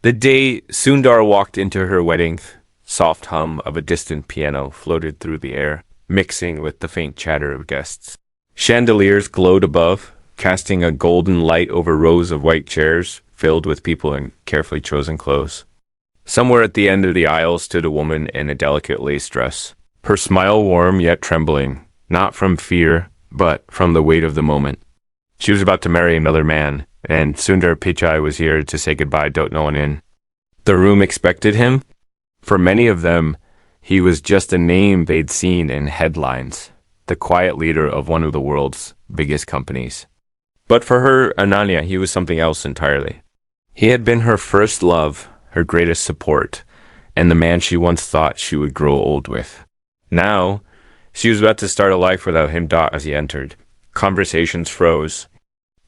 The day Sundar walked into her wedding, soft hum of a distant piano floated through the air, mixing with the faint chatter of guests. Chandeliers glowed above, casting a golden light over rows of white chairs filled with people in carefully chosen clothes. Somewhere at the end of the aisle stood a woman in a delicate lace dress, her smile warm yet trembling, not from fear, but from the weight of the moment. She was about to marry another man, and Sundar Pichai was here to say goodbye to no one in. The room expected him. For many of them, he was just a name they'd seen in headlines, the quiet leader of one of the world's biggest companies. But for her, Ananya, he was something else entirely. He had been her first love, her greatest support, and the man she once thought she would grow old with. Now, she was about to start a life without him. As he entered, conversations froze.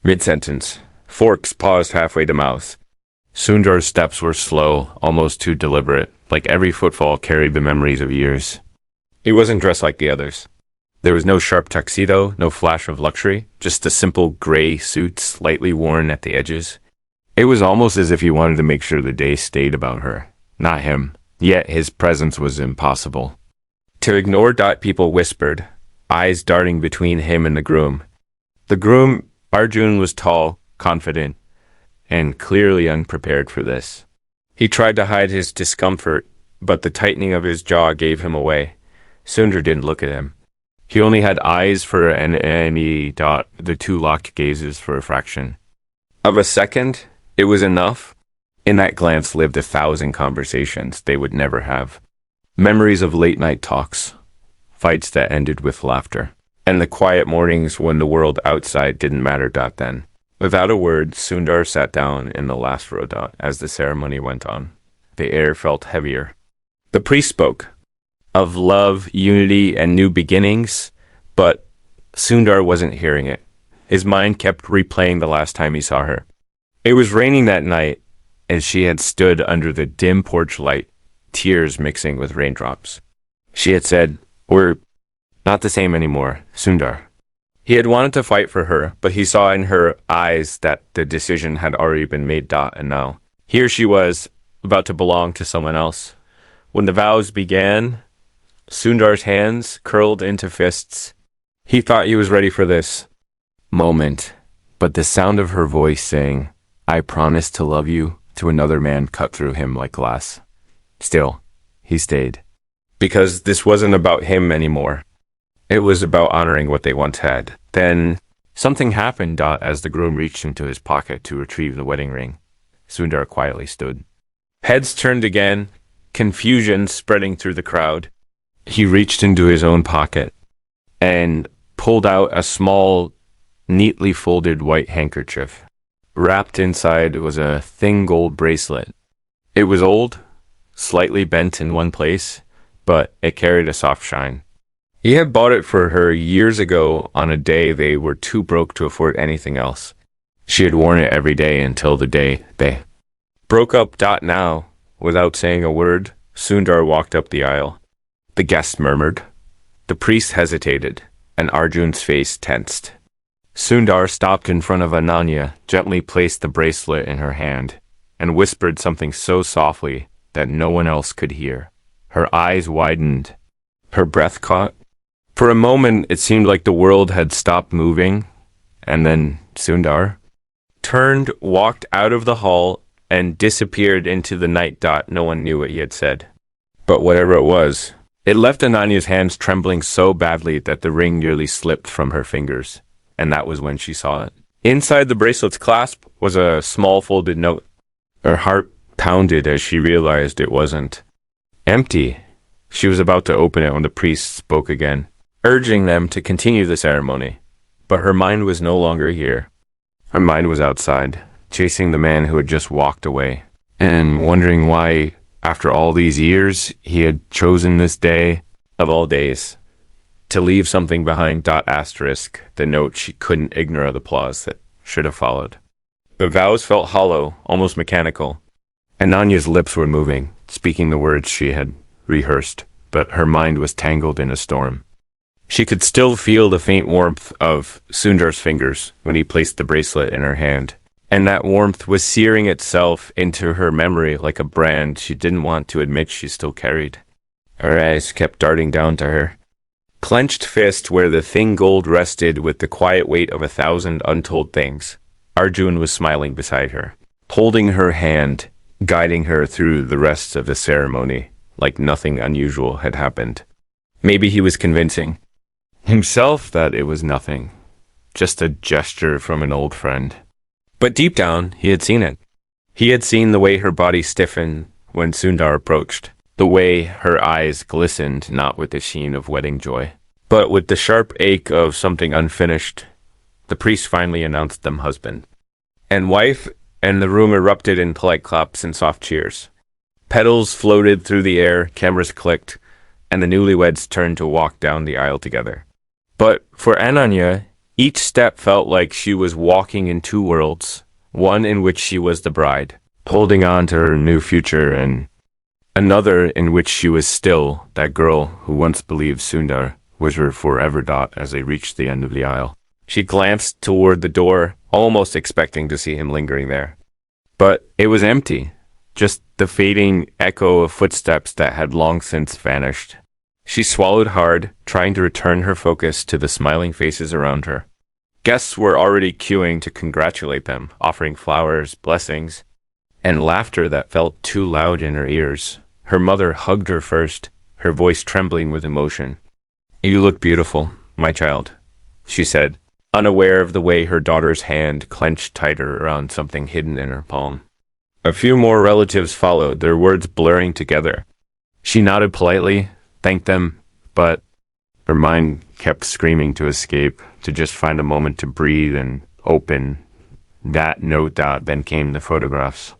Mid-sentence, forks paused halfway to mouth. Sundar's steps were slow, almost too deliberate, like every footfall carried the memories of years. He wasn't dressed like the others. There was no sharp tuxedo, no flash of luxury, just a simple gray suit slightly worn at the edges. It was almost as if he wanted to make sure the day stayed about her, not him. Yet his presence was impossible. To ignore, people whispered, eyes darting between him and the groom. The groom, Arjun, was tall, confident, and clearly unprepared for this. He tried to hide his discomfort, but the tightening of his jaw gave him away. Sundar didn't look at him. He only had eyes for an enemy. The two locked gazes for a fraction of a second. It was enough. In that glance lived 1,000 conversations they would never have. Memories of late-night talks, fights that ended with laughter, and the quiet mornings when the world outside didn't matter. Then. Without a word, Sundar sat down in the last row. As the ceremony went on, the air felt heavier. The priest spoke of love, unity, and new beginnings, but Sundar wasn't hearing it. His mind kept replaying the last time he saw her. It was raining that night, as she had stood under the dim porch light, tears mixing with raindrops. She had said, "We're not the same anymore, Sundar." He had wanted to fight for her, but he saw in her eyes that the decision had already been made. And now, here she was, about to belong to someone else. When the vows began, Sundar's hands curled into fists. He thought he was ready for this moment, but the sound of her voice saying, "I promise to love you," to another man cut through him like glass. Still, he stayed. Because this wasn't about him anymore. It was about honoring what they once had. Then, something happened. As the groom reached into his pocket to retrieve the wedding ring, Sundar quietly stood. Heads turned again, confusion spreading through the crowd. He reached into his own pocket and pulled out a small, neatly folded white handkerchief. Wrapped inside was a thin gold bracelet. It was old, slightly bent in one place, but it carried a soft shine. He had bought it for her years ago on a day they were too broke to afford anything else. She had worn it every day until the day they broke up. Now, without saying a word, Sundar walked up the aisle. The guests murmured. The priest hesitated, and Arjun's face tensed. Sundar stopped in front of Ananya, gently placed the bracelet in her hand, and whispered something so softly that no one else could hear. Her eyes widened. Her breath caught. For a moment, it seemed like the world had stopped moving, and then Sundar turned, walked out of the hall, and disappeared into the night. No one knew what he had said. But whatever it was, it left Ananya's hands trembling so badly that the ring nearly slipped from her fingers, and that was when she saw it. Inside the bracelet's clasp was a small folded note. Her heart pounded as she realized it wasn't empty. She was about to open it when the priest spoke again, urging them to continue the ceremony. But her mind was no longer here. Her mind was outside, chasing the man who had just walked away, and wondering why, after all these years, he had chosen this day, of all days, to leave something behind. The note she couldn't ignore the applause that should have followed. The vows felt hollow, almost mechanical. Ananya's lips were moving, speaking the words she had rehearsed, but her mind was tangled in a storm. She could still feel the faint warmth of Sundar's fingers when he placed the bracelet in her hand. and that warmth was searing itself into her memory like a brand she didn't want to admit she still carried. Her eyes kept darting down to her clenched fist where the thin gold rested with the quiet weight of 1,000 untold things. Arjun was smiling beside her, holding her hand, guiding her through the rest of the ceremony, like nothing unusual had happened. Maybe he was convincing himself that it was nothing, just a gesture from an old friend. But deep down, he had seen it. He had seen the way her body stiffened when Sundar approached, the way her eyes glistened not with the sheen of wedding joy, but with the sharp ache of something unfinished. The priest finally announced them husband and wife, and the room erupted in polite claps and soft cheers. Petals floated through the air, cameras clicked, and the newlyweds turned to walk down the aisle together. But for Ananya, each step felt like she was walking in two worlds, one in which she was the bride, holding on to her new future, and another in which she was still that girl who once believed Sundar was her forever dot. As they reached the end of the aisle, she glanced toward the door, almost expecting to see him lingering there. But it was empty, just the fading echo of footsteps that had long since vanished. She swallowed hard, trying to return her focus to the smiling faces around her. Guests were already queuing to congratulate them, offering flowers, blessings, and laughter that felt too loud in her ears. Her mother hugged her first, her voice trembling with emotion. "You look beautiful, my child," she said, unaware of the way her daughter's hand clenched tighter around something hidden in her palm. A few more relatives followed, their words blurring together. She nodded politely, thanked them, but her mind kept screaming to escape, to just find a moment to breathe and open that note that then came the photographs.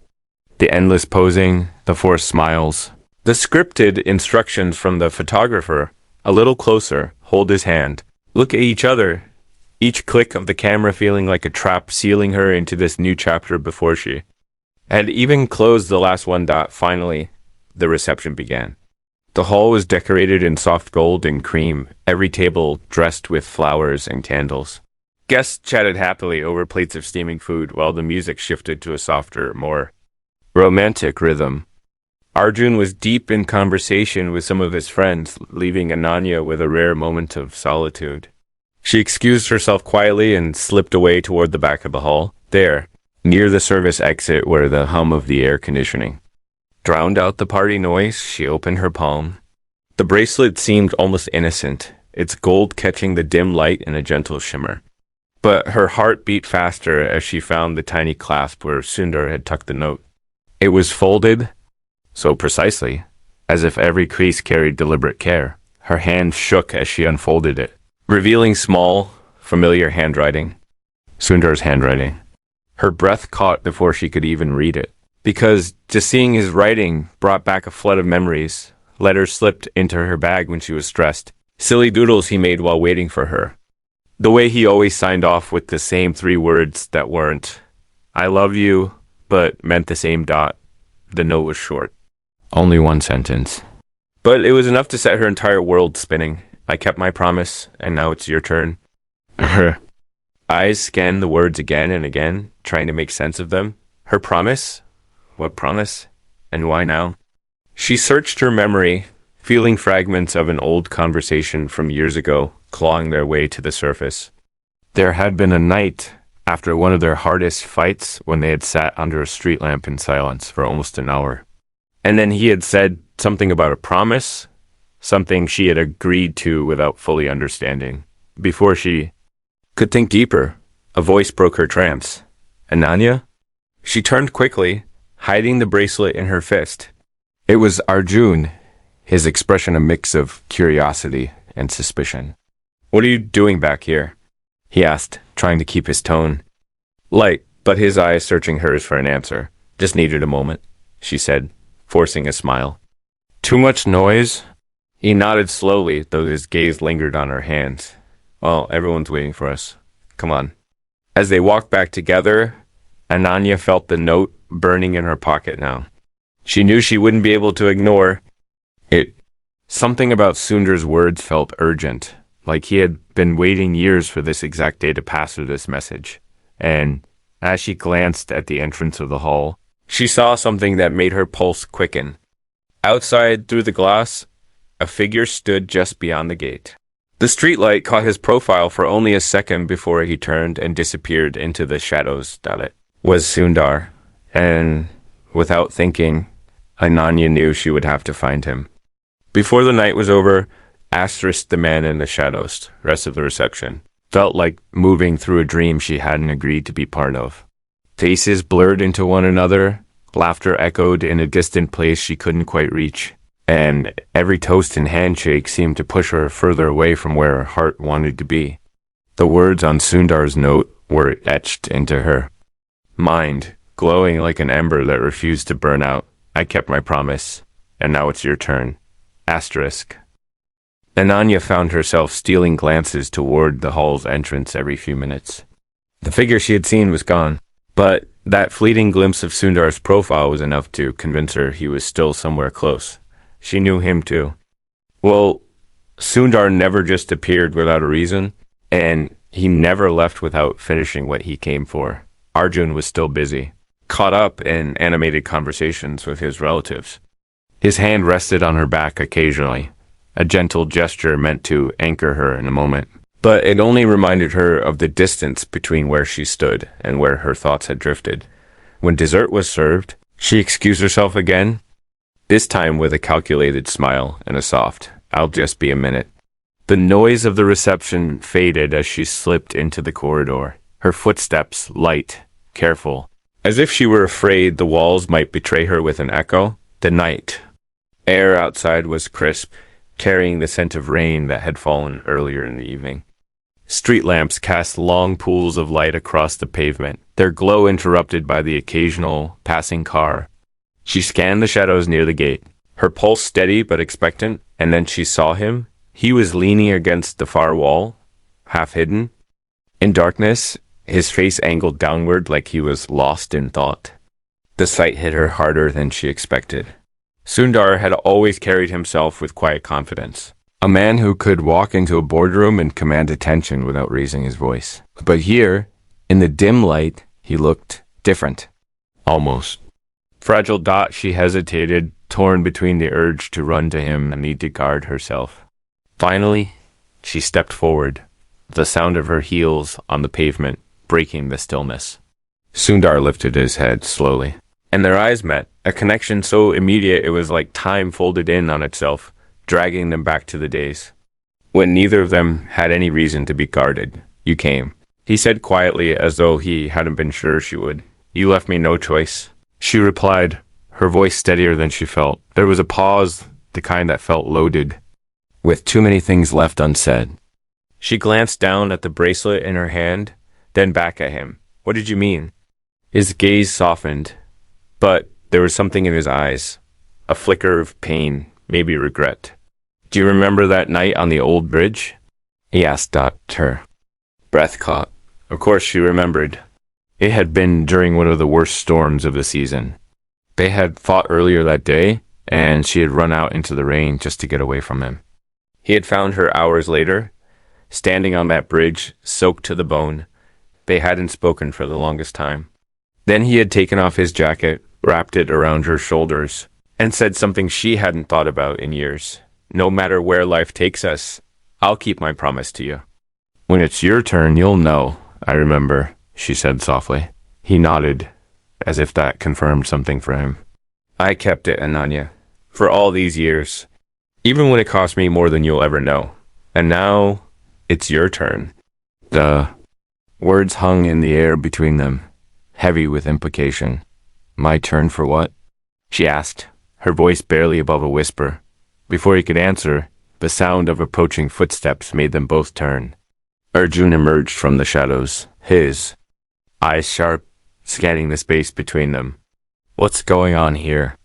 The endless posing, the forced smiles, the scripted instructions from the photographer. A little closer, hold his hand, look at each other, each click of the camera feeling like a trap sealing her into this new chapter before she had even closed the last one. Finally, the reception began. The hall was decorated in soft gold and cream, every table dressed with flowers and candles. Guests chatted happily over plates of steaming food while the music shifted to a softer, more romantic rhythm. Arjun was deep in conversation with some of his friends, leaving Ananya with a rare moment of solitude. She excused herself quietly and slipped away toward the back of the hall. There, near the service exit where the hum of the air conditioning drowned out the party noise, she opened her palm. The bracelet seemed almost innocent, its gold catching the dim light in a gentle shimmer. But her heart beat faster as she found the tiny clasp where Sundar had tucked the note. It was folded so precisely, as if every crease carried deliberate care. Her hand shook as she unfolded it, revealing small, familiar handwriting. Sundar's handwriting. Her breath caught before she could even read it, because just seeing his writing brought back a flood of memories. Letters slipped into her bag when she was stressed, silly doodles he made while waiting for her. The way he always signed off with the same 3 words that weren't "I love you," but meant the same dot. The note was short. Only 1 sentence. But it was enough to set her entire world spinning. "I kept my promise, and now it's your turn." Her eyes scanned the words again and again, trying to make sense of them. Her promise? What promise? And why now? She searched her memory, feeling fragments of an old conversation from years ago clawing their way to the surface. There had been a night after one of their hardest fights when they had sat under a street lamp in silence for almost an hour. And then he had said something about a promise, something she had agreed to without fully understanding. Before she could think deeper, a voice broke her trance. "Ananya?" She turned quickly, hiding the bracelet in her fist. It was Arjun, his expression a mix of curiosity and suspicion. "What are you doing back here?" he asked, trying to keep his tone light, but his eyes searching hers for an answer. "Just needed a moment," she said, forcing a smile. "Too much noise?" He nodded slowly, though his gaze lingered on her hands. "Well, everyone's waiting for us. Come on." As they walked back together, Ananya felt the note burning in her pocket now. She knew she wouldn't be able to ignore it. Something about Sundar's words felt urgent, like he had been waiting years for this exact day to pass her this message. And As she glanced at the entrance of the hall, she saw something that made her pulse quicken. Outside, through the glass, a figure stood just beyond the gate. The streetlight caught his profile for only a second before he turned and disappeared into the shadows. That it was Sundar, and without thinking, Ananya knew she would have to find him. Before the night was over, Asterisk, the man in the shadows, rest of the reception, felt like moving through a dream she hadn't agreed to be part of. Faces blurred into one another, laughter echoed in a distant place she couldn't quite reach, and every toast and handshake seemed to push her further away from where her heart wanted to be. The words on Sundar's note were etched into her mind, glowing like an ember that refused to burn out. I kept my promise, and now it's your turn. Asterisk. Ananya found herself stealing glances toward the hall's entrance every few minutes. The figure she had seen was gone, but that fleeting glimpse of Sundar's profile was enough to convince her he was still somewhere close. She knew him too. Well, Sundar never just appeared without a reason, and he never left without finishing what he came for. Arjun was still busy, caught up in animated conversations with his relatives. His hand rested on her back occasionally, a gentle gesture meant to anchor her in a moment. But it only reminded her of the distance between where she stood and where her thoughts had drifted. When dessert was served, she excused herself again, this time with a calculated smile and a soft, "I'll just be a minute." The noise of the reception faded as she slipped into the corridor, her footsteps light, careful, as if she were afraid the walls might betray her with an echo. The night air outside was crisp, carrying the scent of rain that had fallen earlier in the evening. Street lamps cast long pools of light across the pavement, their glow interrupted by the occasional passing car. She scanned the shadows near the gate, her pulse steady but expectant, and then she saw him. He was leaning against the far wall, half hidden. In darkness, his face angled downward like he was lost in thought. The sight hit her harder than she expected. Sundar had always carried himself with quiet confidence, a man who could walk into a boardroom and command attention without raising his voice. But here, in the dim light, he looked different. Almost. Fragile Dot, she hesitated, torn between the urge to run to him and need to guard herself. Finally, she stepped forward, the sound of her heels on the pavement breaking the stillness. Sundar lifted his head slowly, and their eyes met, a connection so immediate it was like time folded in on itself, dragging them back to the days when neither of them had any reason to be guarded. "You came," he said quietly, as though he hadn't been sure she would. "You left me no choice." She replied, her voice steadier than she felt. There was a pause, the kind that felt loaded, with too many things left unsaid. She glanced down at the bracelet in her hand, then back at him. "What did you mean?" His gaze softened, but there was something in his eyes, a flicker of pain, maybe regret. "Do you remember that night on the old bridge?" he asked her. Breath caught. Of course she remembered. It had been during one of the worst storms of the season. They had fought earlier that day, and she had run out into the rain just to get away from him. He had found her hours later, standing on that bridge, soaked to the bone. They hadn't spoken for the longest time. Then he had taken off his jacket, wrapped it around her shoulders, and said something she hadn't thought about in years. "No matter where life takes us, I'll keep my promise to you." "When it's your turn, you'll know, I remember," she said softly. He nodded, as if that confirmed something for him. "I kept it, Ananya, for all these years, even when it cost me more than you'll ever know. And now, it's your turn." The words hung in the air between them, heavy with implication. "My turn for what?" she asked, her voice barely above a whisper. Before he could answer, the sound of approaching footsteps made them both turn. Arjun emerged from the shadows, his eyes sharp, scanning the space between them. "What's going on here?"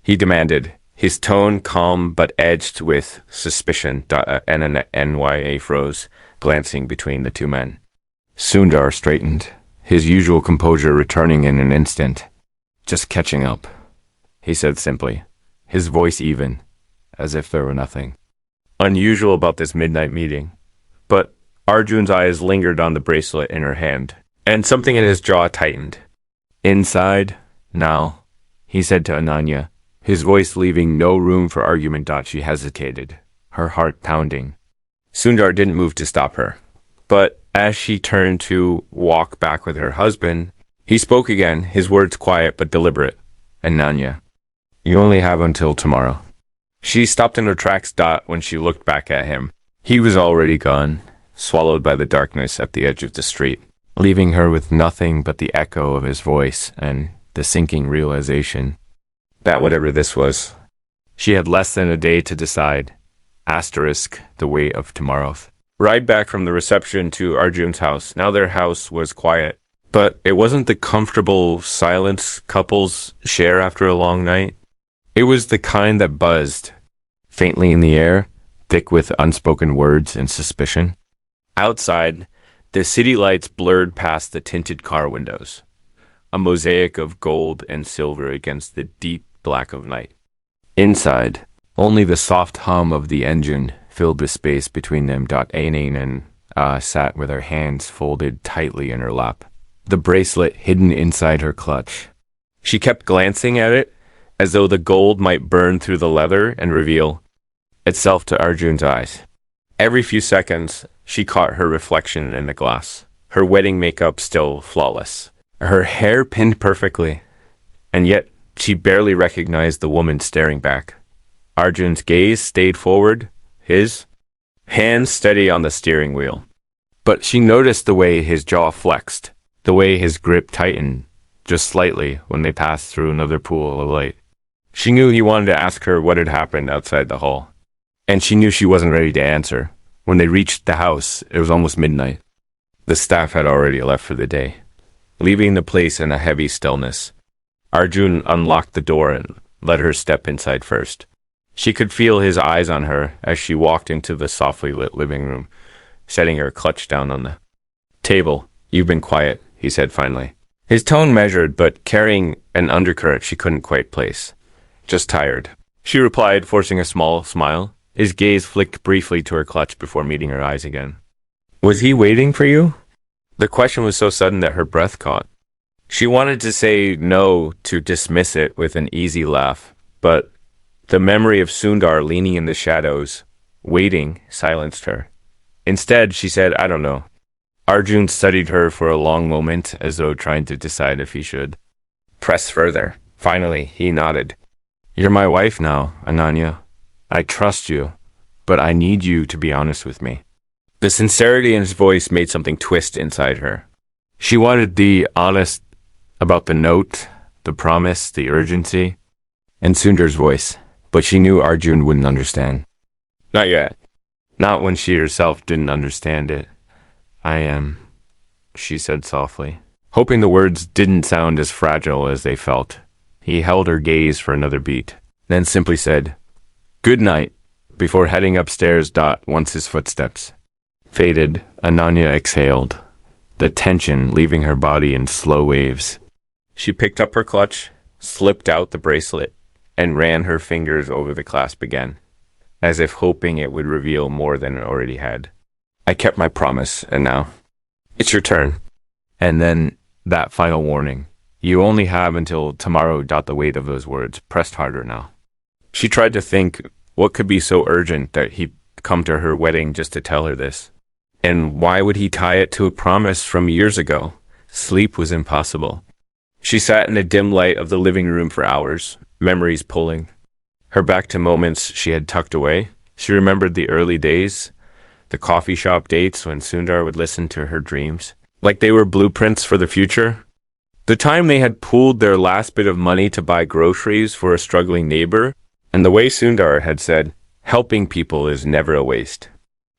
he demanded, his tone calm but edged with suspicion. Anya froze, glancing between the two men. Sundar straightened, his usual composure returning in an instant. "Just catching up," he said simply, his voice even, as if there were nothing unusual about this midnight meeting. But Arjun's eyes lingered on the bracelet in her hand. and something in his jaw tightened. Inside, now, he said to Ananya, his voice leaving no room for argument. She hesitated, her heart pounding. Sundar didn't move to stop her, but as she turned to walk back with her husband, he spoke again, his words quiet but deliberate. Ananya, you only have until tomorrow. She stopped in her tracks. When she looked back at him, he was already gone, swallowed by the darkness at the edge of the street, leaving her with nothing but the echo of his voice and the sinking realization that whatever this was, she had less than a day to decide. Asterisk the weight of tomorrow. Ride back from the reception to Arjun's house. Now their house was quiet, but it wasn't the comfortable silence couples share after a long night. It was the kind that buzzed, faintly in the air, thick with unspoken words and suspicion. Outside, the city lights blurred past the tinted car windows, a mosaic of gold and silver against the deep black of night. Inside, only the soft hum of the engine filled the space between them. Ananya sat with her hands folded tightly in her lap, the bracelet hidden inside her clutch. She kept glancing at it, as though the gold might burn through the leather and reveal itself to Arjun's eyes. Every few seconds, she caught her reflection in the glass, her wedding makeup still flawless, her hair pinned perfectly, and yet she barely recognized the woman staring back. Arjun's gaze stayed forward, his hands steady on the steering wheel. But she noticed the way his jaw flexed, the way his grip tightened, just slightly when they passed through another pool of light. She knew he wanted to ask her what had happened outside the hall, and she knew she wasn't ready to answer. When they reached the house, it was almost midnight. The staff had already left for the day, leaving the place in a heavy stillness. Arjun unlocked the door and let her step inside first. She could feel his eyes on her as she walked into the softly lit living room, setting her clutch down on the table. You've been quiet, he said finally. His tone measured, but carrying an undercurrent she couldn't quite place. Just tired, she replied, forcing a small smile. His gaze flicked briefly to her clutch before meeting her eyes again. Was he waiting for you? The question was so sudden that her breath caught. She wanted to say no, to dismiss it with an easy laugh, but the memory of Sundar leaning in the shadows, waiting, silenced her. Instead, she said, I don't know. Arjun studied her for a long moment, as though trying to decide if he should press further. Finally, he nodded. You're my wife now, Ananya. I trust you, but I need you to be honest with me. The sincerity in his voice made something twist inside her. She wanted the honest about the note, the promise, the urgency, and Sundar's voice, but she knew Arjun wouldn't understand. Not yet. Not when she herself didn't understand it. I am, she said softly, hoping the words didn't sound as fragile as they felt. He held her gaze for another beat, then simply said, Good night, before heading upstairs. Once his footsteps faded, Ananya exhaled, the tension leaving her body in slow waves. She picked up her clutch, slipped out the bracelet, and ran her fingers over the clasp again, as if hoping it would reveal more than it already had. I kept my promise, and now it's your turn. And then that final warning. You only have until tomorrow. The weight of those words pressed harder now. She tried to think what could be so urgent that he'd come to her wedding just to tell her this. And why would he tie it to a promise from years ago? Sleep was impossible. She sat in the dim light of the living room for hours, memories pulling her back to moments she had tucked away. She remembered the early days, the coffee shop dates when Sundar would listen to her dreams, like they were blueprints for the future. The time they had pooled their last bit of money to buy groceries for a struggling neighbor, and the way Sundar had said, helping people is never a waste.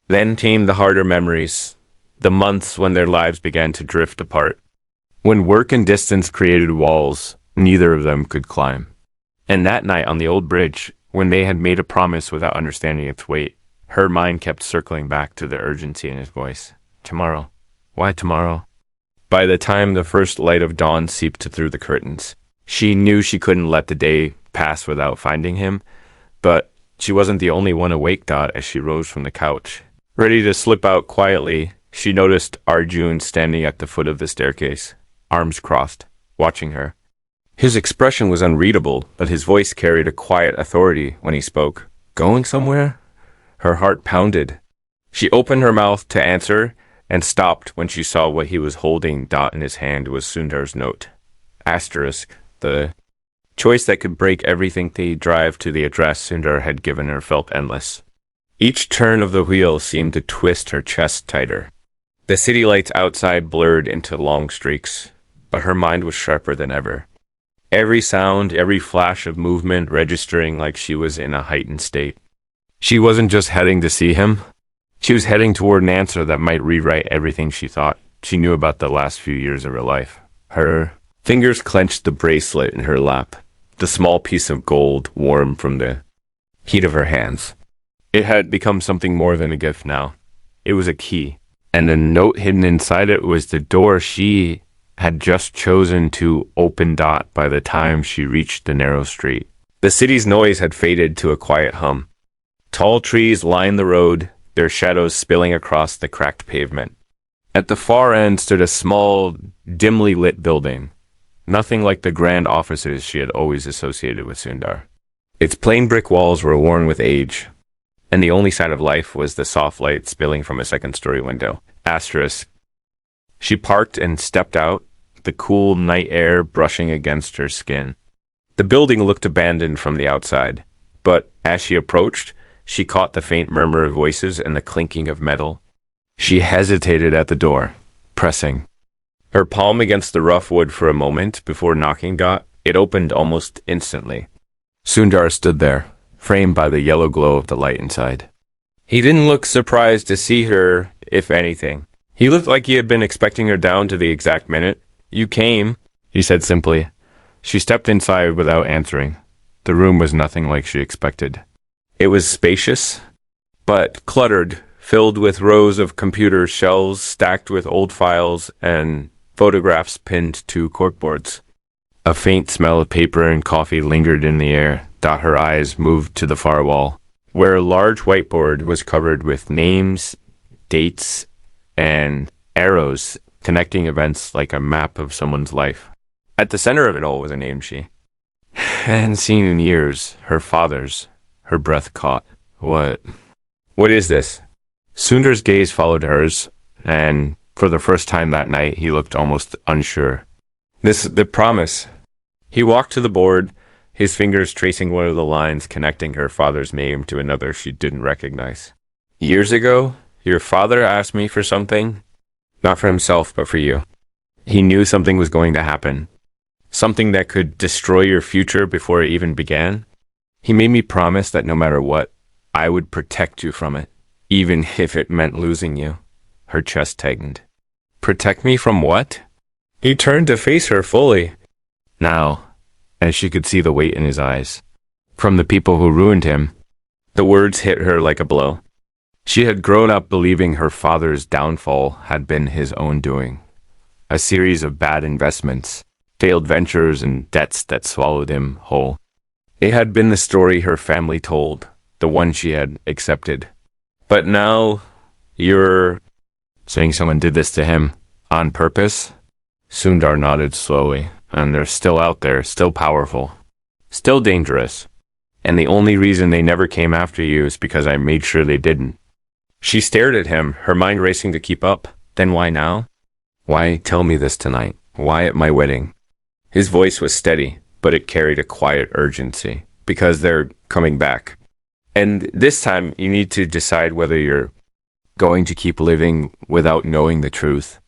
Then came the harder memories, the months when their lives began to drift apart. When work and distance created walls, neither of them could climb. And that night on the old bridge, when they had made a promise without understanding its weight, her mind kept circling back to the urgency in his voice. Tomorrow. Why tomorrow? By the time the first light of dawn seeped through the curtains, she knew she couldn't let the day pass without finding him, but she wasn't the only one awake. As she rose from the couch, ready to slip out quietly, She noticed Arjun standing at the foot of the staircase, arms crossed, watching her. His expression was unreadable, but his voice carried a quiet authority when he spoke. Going somewhere? Her heart pounded. She opened her mouth to answer and stopped when she saw what he was holding. In his hand was Sundar's note. Asterisk. The choice that could break everything. The drive to the address Sundar had given her felt endless. Each turn of the wheel seemed to twist her chest tighter. The city lights outside blurred into long streaks, but her mind was sharper than ever. Every sound, every flash of movement registering like she was in a heightened state. She wasn't just heading to see him. She was heading toward an answer that might rewrite everything she thought she knew about the last few years of her life. Her fingers clenched the bracelet in her lap, the small piece of gold warm from the heat of her hands. It had become something more than a gift now. It was a key, and a note hidden inside it was the door she had just chosen to open. By the time she reached the narrow street, the city's noise had faded to a quiet hum. Tall trees lined the road, their shadows spilling across the cracked pavement. At the far end stood a small, dimly lit building, nothing like the grand offices she had always associated with Sundar. Its plain brick walls were worn with age, and the only sign of life was the soft light spilling from a second-story window. Asterisk. She parked and stepped out, the cool night air brushing against her skin. The building looked abandoned from the outside, but as she approached, she caught the faint murmur of voices and the clinking of metal. She hesitated at the door, pressing her palm against the rough wood for a moment before knocking. It opened almost instantly. Sundar stood there, framed by the yellow glow of the light inside. He didn't look surprised to see her, if anything. He looked like he had been expecting her down to the exact minute. You came, he said simply. She stepped inside without answering. The room was nothing like she expected. It was spacious, but cluttered, filled with rows of computer shelves stacked with old files and photographs pinned to corkboards. A faint smell of paper and coffee lingered in the air. Her eyes moved to the far wall, where a large whiteboard was covered with names, dates, and arrows connecting events like a map of someone's life. At the center of it all was a name she hadn't seen in years, her father's. Her breath caught. What is this? Sundar's gaze followed hers, and for the first time that night, he looked almost unsure. The promise. He walked to the board, his fingers tracing one of the lines connecting her father's name to another she didn't recognize. Years ago, your father asked me for something, not for himself, but for you. He knew something was going to happen, something that could destroy your future before it even began. He made me promise that no matter what, I would protect you from it, even if it meant losing you. Her chest tightened. Protect me from what? He turned to face her fully. Now, as she could see the weight in his eyes. From the people who ruined him. The words hit her like a blow. She had grown up believing her father's downfall had been his own doing. A series of bad investments, failed ventures, and debts that swallowed him whole. It had been the story her family told, the one she had accepted. But now, you're saying someone did this to him on purpose? Sundar nodded slowly. And they're still out there, still powerful, still dangerous. And the only reason they never came after you is because I made sure they didn't. She stared at him, her mind racing to keep up. Then why now? Why tell me this tonight? Why at my wedding? His voice was steady, but it carried a quiet urgency. Because they're coming back. And this time, you need to decide whether you're going to keep living without knowing the truth,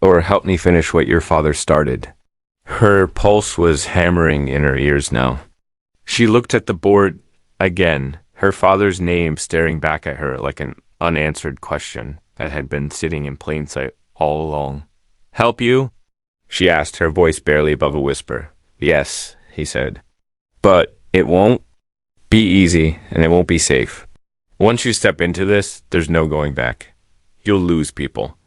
or help me finish what your father started. Her pulse was hammering in her ears now. She looked at the board again, her father's name staring back at her like an unanswered question that had been sitting in plain sight all along. Help you? She asked, her voice barely above a whisper. Yes, he said. But it won't be easy, and it won't be safe. Once you step into this, there's no going back. You'll lose people.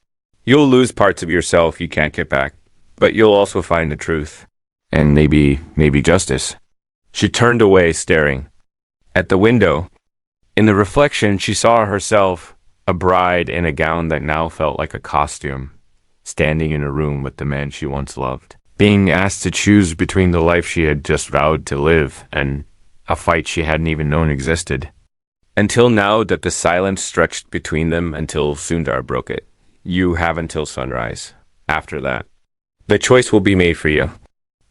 You'll lose parts of yourself you can't get back, but you'll also find the truth. And maybe justice. She turned away, staring. At the window, in the reflection, she saw herself a bride in a gown that now felt like a costume, standing in a room with the man she once loved, being asked to choose between the life she had just vowed to live and a fight she hadn't even known existed. Until now that the silence stretched between them until Sundar broke it. You have until sunrise. After that, the choice will be made for you.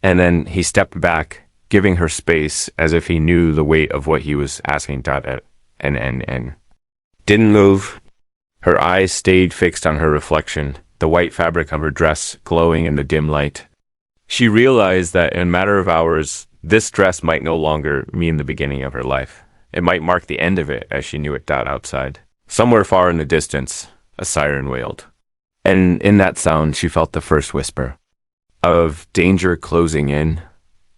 And then he stepped back, giving her space as if he knew the weight of what he was asking. And didn't move. Her eyes stayed fixed on her reflection, the white fabric of her dress glowing in the dim light. She realized that in a matter of hours, this dress might no longer mean the beginning of her life. It might mark the end of it as she knew it. Outside. Somewhere far in the distance, a siren wailed. And in that sound, she felt the first whisper of danger closing in.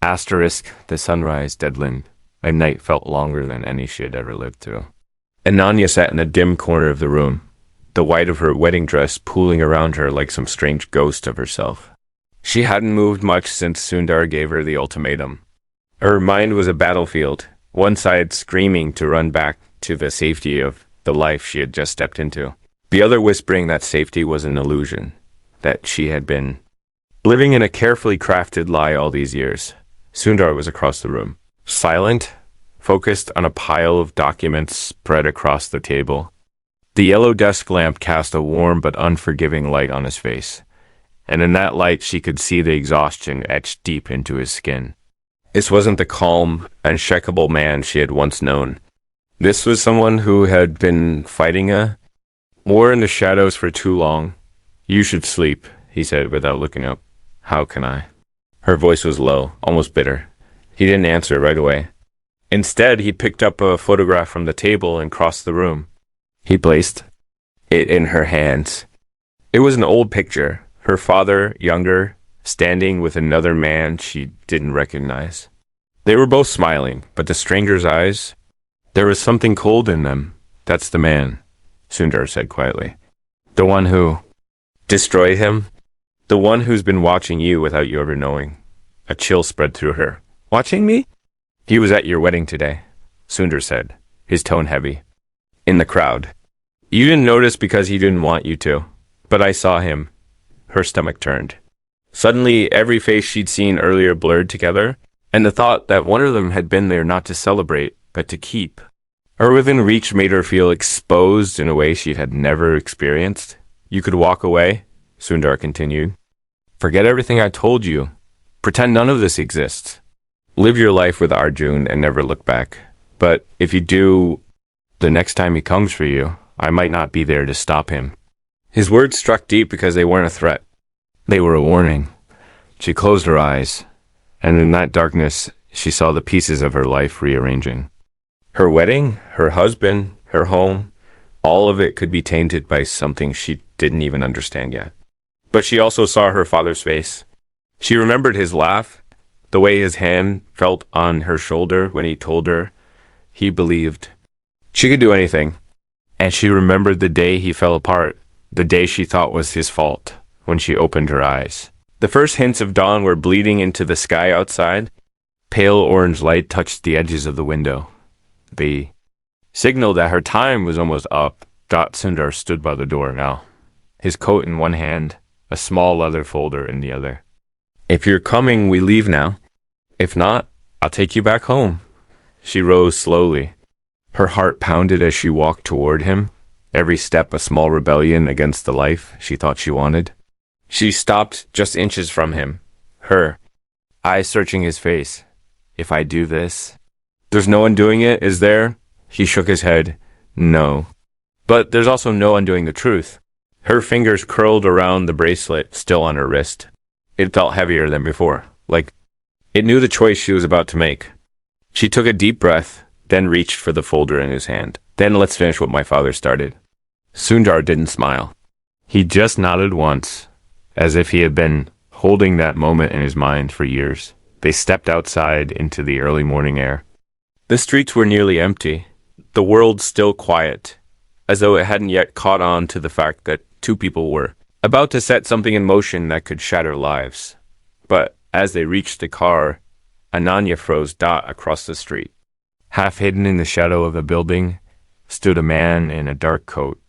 Asterisk, the sunrise deadline. A night felt longer than any she had ever lived through. Ananya sat in a dim corner of the room, the white of her wedding dress pooling around her like some strange ghost of herself. She hadn't moved much since Sundar gave her the ultimatum. Her mind was a battlefield, one side screaming to run back to the safety of the life she had just stepped into, the other whispering that safety was an illusion, that she had been living in a carefully crafted lie all these years. Sundar was across the room, silent, focused on a pile of documents spread across the table. The yellow desk lamp cast a warm but unforgiving light on his face, and in that light she could see the exhaustion etched deep into his skin. This wasn't the calm, unshakable man she had once known. This was someone who had been fighting a war in the shadows for too long. You should sleep, he said without looking up. How can I? Her voice was low, almost bitter. He didn't answer right away. Instead, he picked up a photograph from the table and crossed the room. He placed it in her hands. It was an old picture, her father, younger, standing with another man she didn't recognize. They were both smiling, but the stranger's eyes, there was something cold in them. That's the man, Sundar said quietly. The one who destroyed him. The one who's been watching you without you ever knowing. A chill spread through her. Watching me? He was at your wedding today, Sundar said, his tone heavy. In the crowd. You didn't notice because he didn't want you to, but I saw him. Her stomach turned. Suddenly, every face she'd seen earlier blurred together, and the thought that one of them had been there not to celebrate, but to keep, or within reach made her feel exposed in a way she had never experienced. You could walk away, Sundar continued. Forget everything I told you. Pretend none of this exists. Live your life with Arjun and never look back. But if you do, the next time he comes for you, I might not be there to stop him. His words struck deep because they weren't a threat. They were a warning. She closed her eyes, and in that darkness, she saw the pieces of her life rearranging. Her wedding, her husband, her home, all of it could be tainted by something she didn't even understand yet. But she also saw her father's face. She remembered his laugh, the way his hand felt on her shoulder when he told her he believed she could do anything. And she remembered the day he fell apart, the day she thought was his fault, when she opened her eyes. The first hints of dawn were bleeding into the sky outside. Pale orange light touched the edges of the window. The signal that her time was almost up. Sundar stood by the door now, his coat in one hand, a small leather folder in the other. If you're coming, we leave now. If not, I'll take you back home. She rose slowly. Her heart pounded as she walked toward him, every step a small rebellion against the life she thought she wanted. She stopped just inches from him, her eyes searching his face. If I do this? There's no undoing it, is there? He shook his head. No. But there's also no undoing the truth. Her fingers curled around the bracelet still on her wrist. It felt heavier than before, like it knew the choice she was about to make. She took a deep breath, then reached for the folder in his hand. Then let's finish what my father started. Sundar didn't smile. He just nodded once, as if he had been holding that moment in his mind for years. They stepped outside into the early morning air. The streets were nearly empty, the world still quiet, as though it hadn't yet caught on to the fact that two people were about to set something in motion that could shatter lives. But as they reached the car, Ananya froze. Across the street, half hidden in the shadow of a building, stood a man in a dark coat,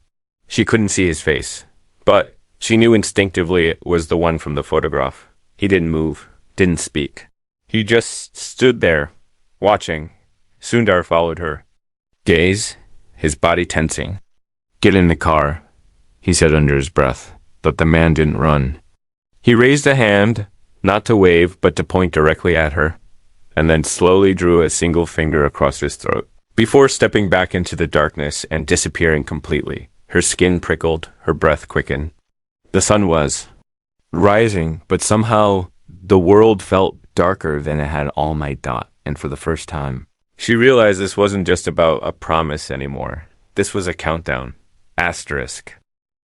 She couldn't see his face, but she knew instinctively it was the one from the photograph. He didn't move, didn't speak. He just stood there, watching. Sundar followed her gaze, his body tensing. "Get in the car," he said under his breath, but the man didn't run. He raised a hand, not to wave, but to point directly at her, and then slowly drew a single finger across his throat. Before stepping back into the darkness and disappearing completely, her skin prickled, her breath quickened. The sun was rising, but somehow the world felt darker than it had all night, and for the first time, she realized this wasn't just about a promise anymore. This was a countdown. Asterisk.